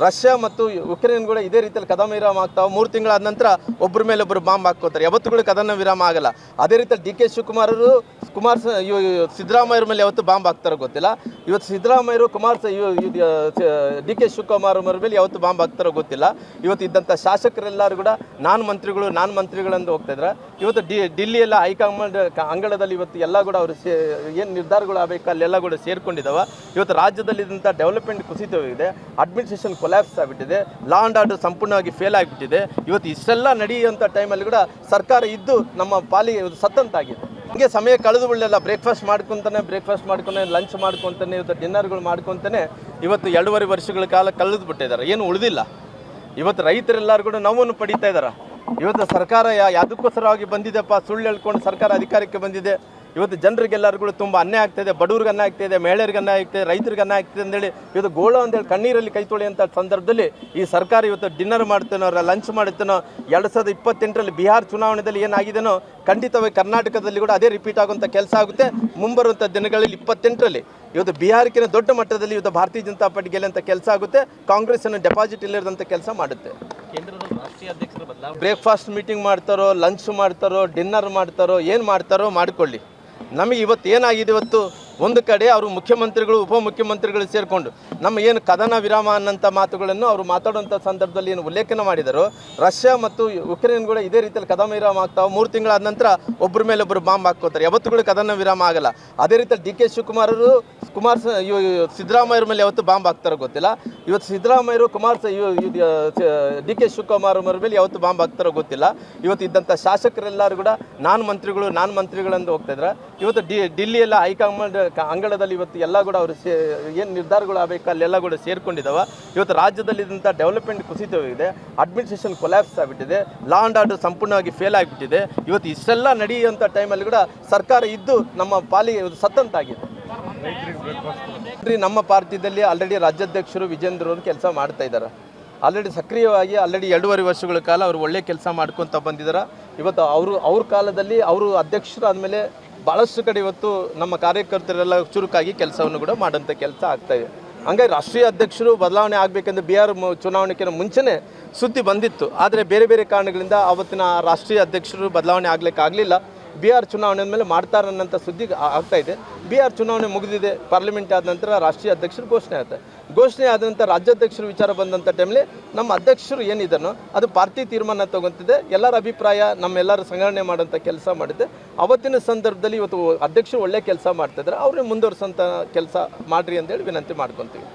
Russia ಮತ್ತು Ukraine ಕೂಡ ಇದೇ ರೀತಿಯಲ್ಲಿ ಕದನ ವಿರಾಮ ಆಗ್ತಾವೆ. 3 ತಿಂಗಳಾದ ನಂತರ ಒಬ್ಬರ ಮೇಲೆ ಒಬ್ಬರು ಬಾಂಬ್ ಹಾಕ್ಕೋತಾರೆ. ಯಾವತ್ತೂ ಕದನ ವಿರಾಮ ಆಗಲ್ಲ. ಅದೇ ರೀತಿಯಲ್ಲಿ ಡಿ ಕೆ ಶಿವಕುಮಾರರು ಸಿದ್ದರಾಮಯ್ಯರ ಮೇಲೆ ಯಾವತ್ತು ಬಾಂಬ್ ಹಾಕ್ತಾರೋ ಗೊತ್ತಿಲ್ಲ. ಇವತ್ತು ಸಿದ್ದರಾಮಯ್ಯರು ಡಿ ಕೆ ಶಿವಕುಮಾರ್ ಮೇಲೆ ಯಾವತ್ತು ಬಾಂಬ್ ಹಾಕ್ತಾರೋ ಗೊತ್ತಿಲ್ಲ. ಇವತ್ತು ಇದ್ದಂಥ ಶಾಸಕರೆಲ್ಲರೂ ಕೂಡ ನಾನು ಮಂತ್ರಿಗಳೆಂದು ಹೋಗ್ತಾ ಇದ್ದಾರೆ. ಇವತ್ತು ಡಿಲ್ಲಿಯೆಲ್ಲ ಹೈಕಮಾಂಡ್ ಅಂಗಳದಲ್ಲಿ ಇವತ್ತು ಎಲ್ಲ ಕೂಡ ಅವರು ಏನು ನಿರ್ಧಾರಗಳು ಆಗಬೇಕು ಅಲ್ಲೆಲ್ಲ ಕೂಡ ಸೇರ್ಕೊಂಡಿದ್ದಾವೆ. ಇವತ್ತು ರಾಜ್ಯದಲ್ಲಿ ಇದ್ದಂಥ ಡೆವಲಪ್ಮೆಂಟ್ ಕುಸಿತವಿದೆ, ಅಡ್ಮಿನಿಸ್ಟ್ರೇಷನ್ ಕೊಲ್ಯಾಪ್ಸ್ ಆಗಿಬಿಟ್ಟಿದೆ, ಲಾ ಆ್ಯಂಡ್ ಆರ್ಡರ್ ಸಂಪೂರ್ಣವಾಗಿ ಫೇಲ್ ಆಗಿಬಿಟ್ಟಿದೆ. ಇವತ್ತು ಇಷ್ಟೆಲ್ಲ ನಡೆಯುವಂಥ ಟೈಮಲ್ಲಿ ಕೂಡ ಸರ್ಕಾರ ಇದ್ದು ನಮ್ಮ ಪಾಲಿಗೆ ಸತ್ತಂತಾಗಿದೆ. ಹೀಗೆ ಸಮಯ ಕಳೆದು ಬಿಡಲಿಲ್ಲ. ಬ್ರೇಕ್ಫಾಸ್ಟ್ ಮಾಡ್ಕೊತಾನೆ ಲಂಚ್ ಮಾಡ್ಕೊತಾನೆ ಇವತ್ತು ಡಿನ್ನರ್ಗಳು ಮಾಡ್ಕೊತಾನೆ ಇವತ್ತು 2.5 ವರ್ಷಗಳ ಕಾಲ ಕಳೆದು ಬಿಟ್ಟಿದ್ದಾರೆ. ಏನು ಉಳಿದಿಲ್ಲ. ಇವತ್ತು ರೈತರೆಲ್ಲರೂ ಕೂಡ ನೋವನ್ನು ಪಡೀತಾ ಇದ್ದಾರೆ. ಇವತ್ತು ಸರ್ಕಾರ ಯಾವುದಕ್ಕೋಸ್ಕರವಾಗಿ ಬಂದಿದೆಪ್ಪ, ಸುಳ್ಳು ಹೇಳ್ಕೊಂಡು ಸರ್ಕಾರ ಅಧಿಕಾರಕ್ಕೆ ಬಂದಿದೆ. ಇವತ್ತು ಜನರಿಗೆಲ್ಲರೂ ಕೂಡ ತುಂಬ ಅನ್ಯಾಯ ಆಗ್ತಾಯಿದೆ. ಬಡವ್ರಿಗೆ ಅನ್ಯಾಯ ಆಗ್ತಾಯಿದೆ, ಮಹಿಳೆಯರಿಗೆ ಅನ್ಯಾಯ ಆಗ್ತಾಯಿದೆ, ರೈತರಿಗೆ ಅನ್ಯಾಯ ಆಗ್ತಾಯಿದೆ ಅಂತೇಳಿ ಇವತ್ತು ಗೋಳು ಅಂತೇಳಿ ಕಣ್ಣೀರಲ್ಲಿ ಕೈ ತೊಳೆಯುವಂಥ ಸಂದರ್ಭದಲ್ಲಿ ಈ ಸರ್ಕಾರ ಇವತ್ತು ಡಿನ್ನರ್ ಮಾಡ್ತೇನೋ ಲಂಚ್ ಮಾಡುತ್ತೇನೋ 2028ರಲ್ಲಿ ಬಿಹಾರ ಚುನಾವಣೆಯಲ್ಲಿ ಏನಾಗಿದೆನೋ ಖಂಡಿತವಾಗಿ ಕರ್ನಾಟಕದಲ್ಲಿ ಕೂಡ ಅದೇ ರಿಪೀಟ್ ಆಗುವಂಥ ಕೆಲಸ ಆಗುತ್ತೆ. ಮುಂಬರುವಂಥ ದಿನಗಳಲ್ಲಿ 28ರಲ್ಲಿ ಇವತ್ತು ಬಿಹಾರಕ್ಕಿಂತ ದೊಡ್ಡ ಮಟ್ಟದಲ್ಲಿ ಇವತ್ತು ಭಾರತೀಯ ಜನತಾ ಪಾರ್ಟಿ ಗೆಲ್ಲುವಂಥ ಕೆಲಸ ಆಗುತ್ತೆ. ಕಾಂಗ್ರೆಸ್ಸನ್ನು ಡೆಪಾಸಿಟ್ ಇಲ್ಲಿರೋದಂಥ ಕೆಲಸ ಮಾಡುತ್ತೆ. ಕೇಂದ್ರದಲ್ಲಿ ರಾಷ್ಟ್ರೀಯ ಅಧ್ಯಕ್ಷರ ಬದಲಾವಣೆ, ಬ್ರೇಕ್ಫಾಸ್ಟ್ ಮೀಟಿಂಗ್ ಮಾಡ್ತಾರೋ, ಲಂಚ್ ಮಾಡ್ತಾರೋ, ಡಿನ್ನರ್ ಮಾಡ್ತಾರೋ, ಏನು ಮಾಡ್ತಾರೋ ಮಾಡಿಕೊಳ್ಳಿ. ನಮಗೆ ಇವತ್ತು ಏನಾಗಿದೆ, ಇವತ್ತು ಒಂದು ಕಡೆ ಅವರು ಮುಖ್ಯಮಂತ್ರಿಗಳು ಉಪಮುಖ್ಯಮಂತ್ರಿಗಳು ಸೇರಿಕೊಂಡು ನಮ್ಮ ಏನು ಕದನ ವಿರಾಮ ಅನ್ನೋಂಥ ಮಾತುಗಳನ್ನು ಅವರು ಮಾತಾಡುವಂಥ ಸಂದರ್ಭದಲ್ಲಿ ಏನು ಉಲ್ಲೇಖನ ಮಾಡಿದರು. ರಷ್ಯಾ ಮತ್ತು ಯುಕ್ರೇನ್ ಕೂಡ ಇದೇ ರೀತಿಯಲ್ಲಿ ಕದನ ವಿರಾಮ ಆಗ್ತಾವೆ. 3 ತಿಂಗಳಾದ ನಂತರ ಒಬ್ಬರ ಮೇಲೆ ಒಬ್ಬರು ಬಾಂಬ್ ಹಾಕ್ಕೋತಾರೆ. ಯಾವತ್ತೂ ಕದನ ವಿರಾಮ ಆಗಲ್ಲ. ಅದೇ ರೀತಿಯಲ್ಲಿ ಡಿ ಕೆ ಶಿವಕುಮಾರರು ಸಿದ್ದರಾಮಯ್ಯರ ಮೇಲೆ ಯಾವತ್ತು ಬಾಂಬ್ ಹಾಕ್ತಾರೋ ಗೊತ್ತಿಲ್ಲ. ಇವತ್ತು ಸಿದ್ದರಾಮಯ್ಯರು ಡಿ ಕೆ ಶಿವಕುಮಾರ್ ಮೇಲೆ ಯಾವತ್ತು ಬಾಂಬ್ ಹಾಕ್ತಾರೋ ಗೊತ್ತಿಲ್ಲ. ಇವತ್ತು ಇದ್ದಂಥ ಶಾಸಕರೆಲ್ಲರೂ ಕೂಡ ನಾನು ಮಂತ್ರಿಗಳೆಂದು ಹೋಗ್ತಾ ಇದ್ದಾರೆ. ಇವತ್ತು ಡಿಲ್ಲಿಯೆಲ್ಲ ಹೈಕಮಾಂಡ್ ಅಂಗಳದಲ್ಲಿ ಇವತ್ತು ಎಲ್ಲ ಕೂಡ ಅವರು ಏನು ನಿರ್ಧಾರಗಳು ಆಗಬೇಕು ಅಲ್ಲೆಲ್ಲ ಕೂಡ ಸೇರ್ಕೊಂಡಿದ್ದಾವೆ. ಇವತ್ತು ರಾಜ್ಯದಲ್ಲಿ ಇದ್ದಂಥ ಡೆವಲಪ್ಮೆಂಟ್ ಕುಸಿತವಿದೆ, ಅಡ್ಮಿನಿಸ್ಟ್ರೇಷನ್ ಕೊಲ್ಯಾಪ್ಸ್ ಆಗಿಬಿಟ್ಟಿದೆ, ಲಾ ಆ್ಯಂಡ್ ಆರ್ಡರ್ ಸಂಪೂರ್ಣವಾಗಿ ಫೇಲ್ ಆಗಿಬಿಟ್ಟಿದೆ. ಇವತ್ತು ಇಷ್ಟೆಲ್ಲ ನಡೆಯುವಂಥ ಟೈಮಲ್ಲಿ ಕೂಡ ಸರ್ಕಾರ ಇದ್ದು ನಮ್ಮ ಪಾಲಿಗೆ ಸತ್ತಂತಾಗಿದೆ. ನಮ್ಮ ಪಾರ್ಟಿಯಲ್ಲಿ ಆಲ್ರೆಡಿ ರಾಜ್ಯಾಧ್ಯಕ್ಷರು ವಿಜೇಂದ್ರ ಅವರು ಕೆಲಸ ಮಾಡ್ತಾ ಇದ್ದಾರೆ. ಆಲ್ರೆಡಿ ಸಕ್ರಿಯವಾಗಿ 2.5 ವರ್ಷಗಳ ಕಾಲ ಅವರು ಒಳ್ಳೆ ಕೆಲಸ ಮಾಡ್ಕೊತ ಬಂದಿದ್ದಾರೆ. ಇವತ್ತು ಅವ್ರ ಕಾಲದಲ್ಲಿ ಅವರು ಅಧ್ಯಕ್ಷರಾದಮೇಲೆ ಭಾಳಷ್ಟು ಕಡೆ ಇವತ್ತು ನಮ್ಮ ಕಾರ್ಯಕರ್ತರೆಲ್ಲ ಚುರುಕಾಗಿ ಕೆಲಸವನ್ನು ಕೂಡ ಮಾಡೋಂಥ ಕೆಲಸ ಆಗ್ತಾಯಿದೆ. ಹಂಗಾಗಿ ರಾಷ್ಟ್ರೀಯ ಅಧ್ಯಕ್ಷರು ಬದಲಾವಣೆ ಆಗಬೇಕೆಂದು ಬಿಹಾರ್ ಚುನಾವಣೆಗಿಂತ ಮುಂಚೆನೇ ಸುದ್ದಿ ಬಂದಿತ್ತು. ಆದರೆ ಬೇರೆ ಕಾರಣಗಳಿಂದ ಆವತ್ತಿನ ರಾಷ್ಟ್ರೀಯ ಅಧ್ಯಕ್ಷರು ಬದಲಾವಣೆ ಆಗಲಿಕ್ಕಾಗಲಿಲ್ಲ. ಬಿಹಾರ್ ಚುನಾವಣೆ ಮೇಲೆ ಮಾಡ್ತಾರನ್ನಂಥ ಸುದ್ದಿ ಆಗ್ತಾಯಿದೆ. ಬಿಹಾರ್ ಚುನಾವಣೆ ಮುಗಿದಿದೆ, ಪಾರ್ಲಿಮೆಂಟ್ ಆದ ನಂತರ ರಾಷ್ಟ್ರೀಯ ಅಧ್ಯಕ್ಷರು ಘೋಷಣೆ ಆದ ನಂತರ ರಾಜ್ಯಾಧ್ಯಕ್ಷರು ವಿಚಾರ ಬಂದಂಥ ಟೈಮಲ್ಲಿ ನಮ್ಮ ಅಧ್ಯಕ್ಷರು ಏನಿದನೋ ಅದು ಪಾರ್ಟಿ ತೀರ್ಮಾನ ತೊಗೊತಿದೆ. ಎಲ್ಲರ ಅಭಿಪ್ರಾಯ ನಮ್ಮೆಲ್ಲರೂ ಸಂಗ್ರಹಣೆ ಮಾಡೋಂಥ ಕೆಲಸ ಮಾಡಿದೆ. ಅವತ್ತಿನ ಸಂದರ್ಭದಲ್ಲಿ ಇವತ್ತು ಅಧ್ಯಕ್ಷರು ಒಳ್ಳೆ ಕೆಲಸ ಮಾಡ್ತಾಯಿದ್ದಾರೆ. ಅವ್ರನ್ನೇ ಮುಂದುವರಿಸೋಂಥ ಕೆಲಸ ಮಾಡಿರಿ ಅಂತೇಳಿ ವಿನಂತಿ ಮಾಡ್ಕೊತೀವಿ.